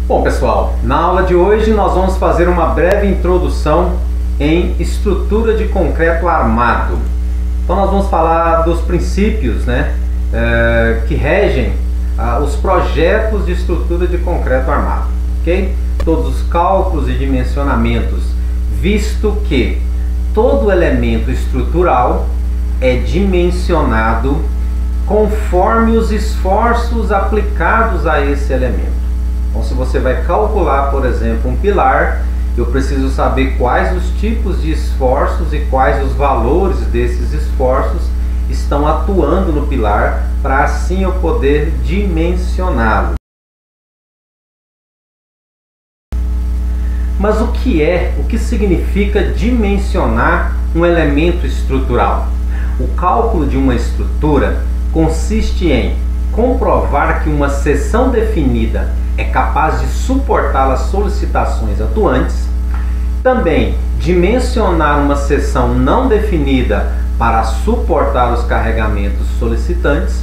Bom, pessoal, na aula de hoje nós vamos fazer uma breve introdução em estrutura de concreto armado. Então nós vamos falar dos princípios, que regem os projetos de estrutura de concreto armado, ok? Todos os cálculos e dimensionamentos, visto que todo elemento estrutural é dimensionado conforme os esforços aplicados a esse elemento. Então, se você vai calcular, por exemplo, um pilar, eu preciso saber quais os tipos de esforços e quais os valores desses esforços estão atuando no pilar, para assim eu poder dimensioná-lo. Mas o que significa dimensionar um elemento estrutural? O cálculo de uma estrutura consiste em comprovar que uma seção definida é capaz de suportar as solicitações atuantes, também dimensionar uma seção não definida para suportar os carregamentos solicitantes,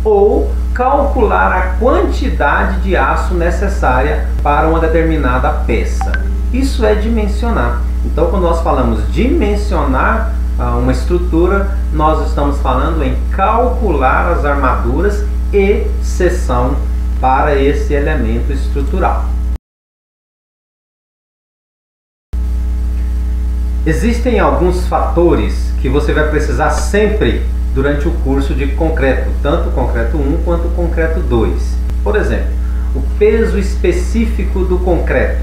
ou calcular a quantidade de aço necessária para uma determinada peça. Isso é dimensionar. Então, quando nós falamos dimensionar uma estrutura, nós estamos falando em calcular as armaduras e seção para esse elemento estrutural. Existem alguns fatores que você vai precisar sempre durante o curso de concreto, tanto o concreto 1 quanto o concreto 2. Por exemplo, o peso específico do concreto.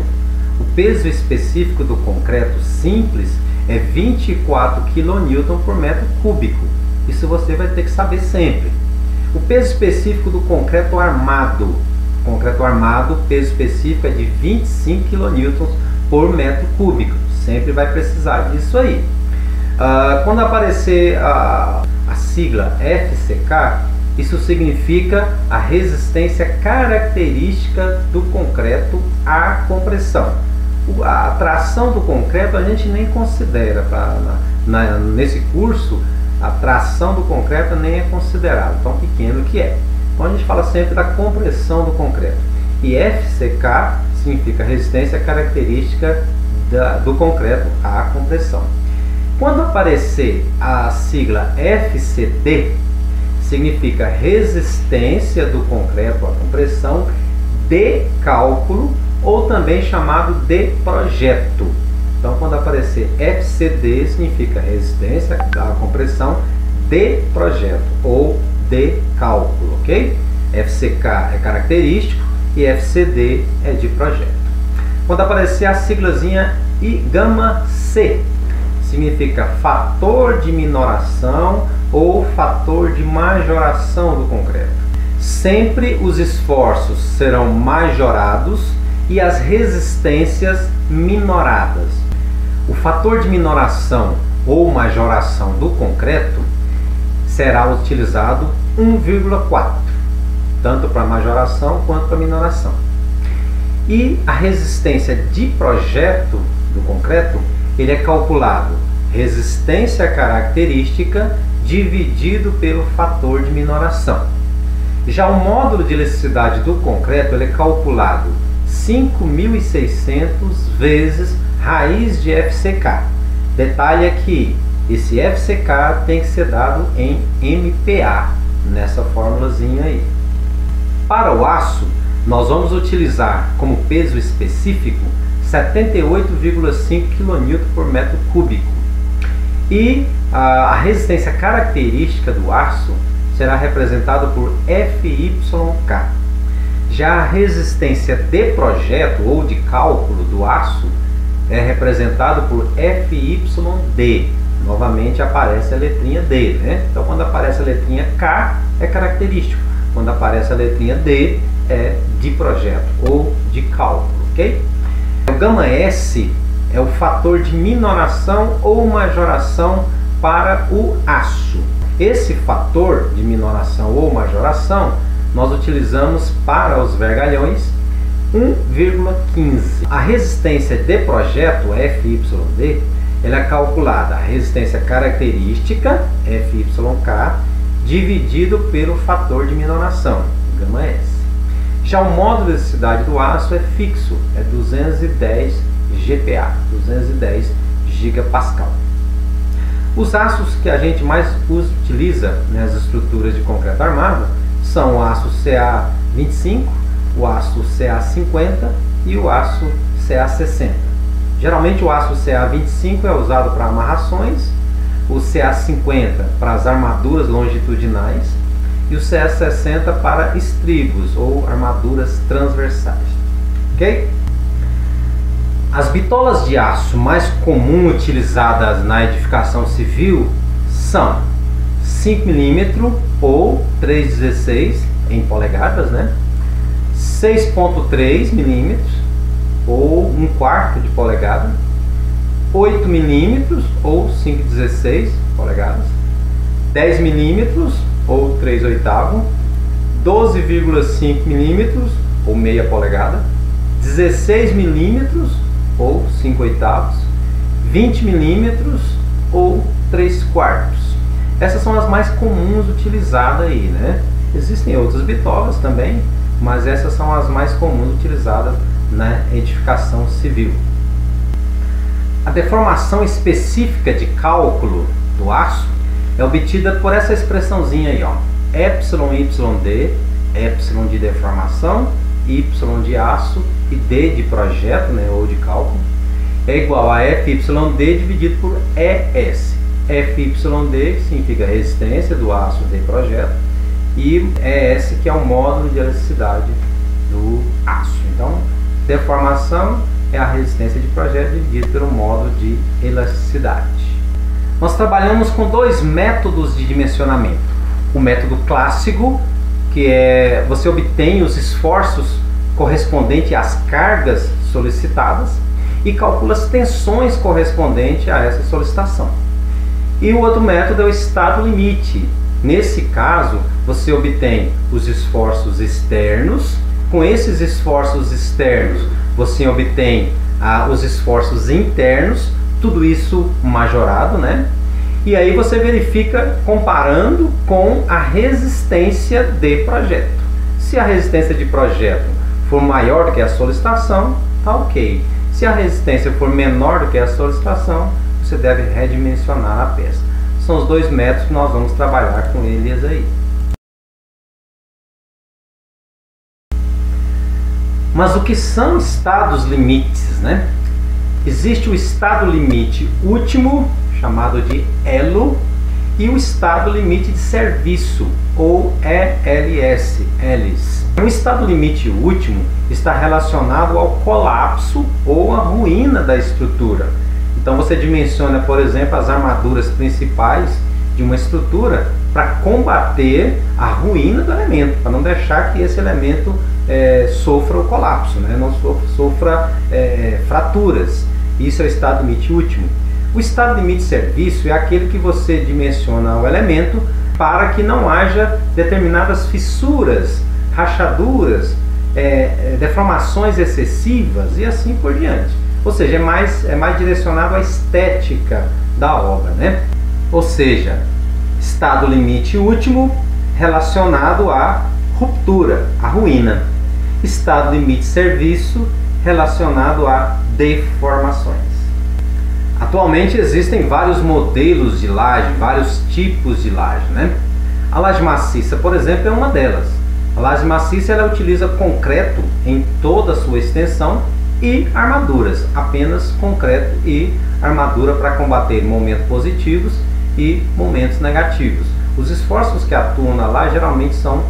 O peso específico do concreto simples é 24 kN por metro cúbico. Isso você vai ter que saber sempre. O peso específico do concreto armado. Concreto armado, o peso específico é de 25 kN por metro cúbico. Sempre vai precisar disso aí. Quando aparecer a sigla FCK, isso significa a resistência característica do concreto à compressão. A tração do concreto a gente nem considera, nesse curso a tração do concreto nem é considerado, tão pequeno que é. Então a gente fala sempre da compressão do concreto. E FCK significa resistência característica do concreto à compressão. Quando aparecer a sigla FCD, significa resistência do concreto à compressão de cálculo, ou também chamado de projeto. Então, quando aparecer FCD, significa resistência à compressão de projeto ou de cálculo, ok? FCK é característico e FCD é de projeto. Quando aparecer a siglazinha γC, significa fator de minoração ou fator de majoração do concreto. Sempre os esforços serão majorados e as resistências minoradas. O fator de minoração ou majoração do concreto será utilizado 1,4, tanto para majoração quanto para minoração. E a resistência de projeto do concreto, ele é calculado resistência característica dividido pelo fator de minoração. Já o módulo de elasticidade do concreto, ele é calculado 5.600 vezes raiz de FCK. Detalhe é que esse FCK tem que ser dado em MPa, nessa formulazinha aí. Para o aço, nós vamos utilizar como peso específico 78,5 kN por metro cúbico. E a resistência característica do aço será representada por FYK. Já a resistência de projeto ou de cálculo do aço é representado por FYD. Novamente aparece a letrinha D, Então, quando aparece a letrinha K, é característico. Quando aparece a letrinha D, é de projeto ou de cálculo, ok? O γS é o fator de minoração ou majoração para o aço. Esse fator de minoração ou majoração nós utilizamos para os vergalhões 1,15. A resistência de projeto, FYD, ela é calculada a resistência característica, FYK, dividido pelo fator de minoração, γS. Já o módulo de elasticidade do aço é fixo, é 210 GPa, 210 gigapascal. Os aços que a gente mais utiliza nas estruturas de concreto armado são o aço CA25, o aço CA50 e o aço CA60. Geralmente o aço CA25 é usado para amarrações, o CA50 para as armaduras longitudinais e o CA60 para estribos ou armaduras transversais. Ok? As bitolas de aço mais comuns utilizadas na edificação civil são 5 mm ou 3,16 em polegadas, né? 6,3 mm ou 1/4 de polegada, 8 mm ou 5,16 polegadas, 10 mm ou 3/8, 12,5 mm ou meia polegada, 16 mm ou 5/8, 20 mm ou 3/4. Essas são as mais comuns utilizadas aí, né? Existem outras bitolas também, mas essas são as mais comuns utilizadas na edificação civil. A deformação específica de cálculo do aço é obtida por essa expressãozinha aí, ó, EYD, Y de deformação, Y de aço e D de projeto, né, ou de cálculo, é igual a FYD dividido por ES. FYD que significa resistência do aço de projeto e ES que é o módulo de elasticidade do aço. Então, deformação é a resistência de projeto dividido pelo módulo de elasticidade. Nós trabalhamos com dois métodos de dimensionamento. O método clássico, que é você obtém os esforços correspondentes às cargas solicitadas e calcula as tensões correspondentes a essa solicitação. E o outro método é o estado limite. Nesse caso, você obtém os esforços externos. Com esses esforços externos, você obtém os esforços internos, tudo isso majorado, né? E aí você verifica comparando com a resistência de projeto. Se a resistência de projeto for maior do que a solicitação, tá ok. Se a resistência for menor do que a solicitação, você deve redimensionar a peça. São os dois métodos que nós vamos trabalhar com eles aí. Mas o que são estados limites, né? Existe o estado limite último, chamado de ELO, e o estado limite de serviço, ou ELS. O estado limite último está relacionado ao colapso ou à ruína da estrutura. Então você dimensiona, por exemplo, as armaduras principais de uma estrutura para combater a ruína do elemento, para não deixar que esse elemento sofra o colapso, né? Não sofra fraturas. Isso é o estado limite último. O estado limite de serviço é aquele que você dimensiona o elemento para que não haja determinadas fissuras, rachaduras, deformações excessivas e assim por diante. Ou seja, é mais direcionado à estética da obra, né? Ou seja, estado limite último relacionado à ruptura, à ruína. Estado limite de serviço relacionado a deformações. Atualmente existem vários modelos de laje, vários tipos de laje, né? A laje maciça, por exemplo, é uma delas. A laje maciça ela utiliza concreto em toda a sua extensão e armaduras, apenas concreto e armadura para combater momentos positivos e momentos negativos. Os esforços que atuam na laje geralmente são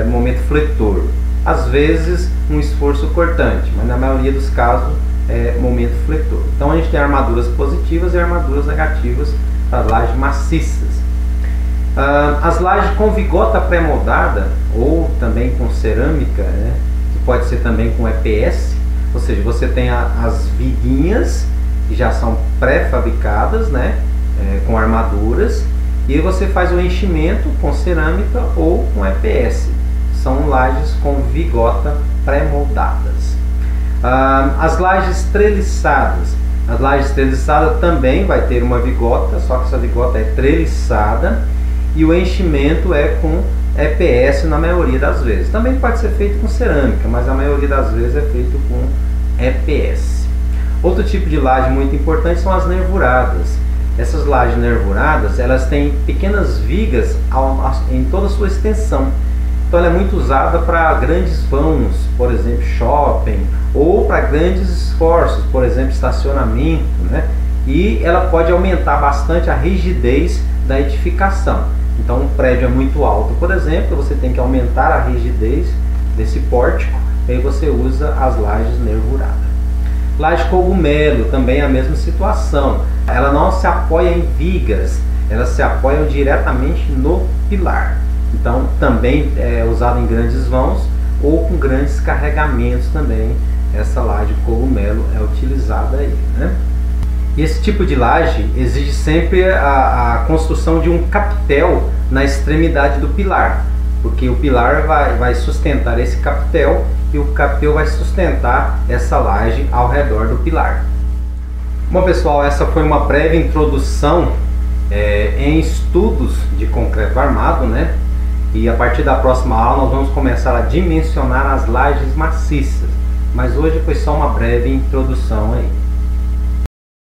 momento fletor, às vezes um esforço cortante, mas na maioria dos casos é momento fletor. Então a gente tem armaduras positivas e armaduras negativas para as lajes maciças. As lajes com vigota pré-moldada ou também com cerâmica, né, que pode ser também com EPS, ou seja, você tem as viguinhas que já são pré-fabricadas, né, com armaduras, e você faz o enchimento com cerâmica ou com EPS. São lajes com vigota pré-moldadas. As lajes treliçadas. As lajes treliçadas também vai ter uma vigota, só que essa vigota é treliçada e o enchimento é com EPS na maioria das vezes. Também pode ser feito com cerâmica, mas a maioria das vezes é feito com EPS. Outro tipo de laje muito importante são as nervuradas. Essas lajes nervuradas, elas têm pequenas vigas em toda a sua extensão. Então ela é muito usada para grandes vãos, por exemplo, shopping, ou para grandes esforços, por exemplo, estacionamento, né? E ela pode aumentar bastante a rigidez da edificação. Então um prédio é muito alto, por exemplo, você tem que aumentar a rigidez desse pórtico, e aí você usa as lajes nervuradas. Laje cogumelo também é a mesma situação. Ela não se apoia em vigas, elas se apoiam diretamente no pilar. Então também é usada em grandes vãos ou com grandes carregamentos também. Essa laje cogumelo é utilizada aí, né? E esse tipo de laje exige sempre a construção de um capitel na extremidade do pilar, porque o pilar vai sustentar esse capitel e o capitel vai sustentar essa laje ao redor do pilar. Bom pessoal, essa foi uma breve introdução em estudos de concreto armado, né? E a partir da próxima aula nós vamos começar a dimensionar as lajes maciças, mas hoje foi só uma breve introdução aí.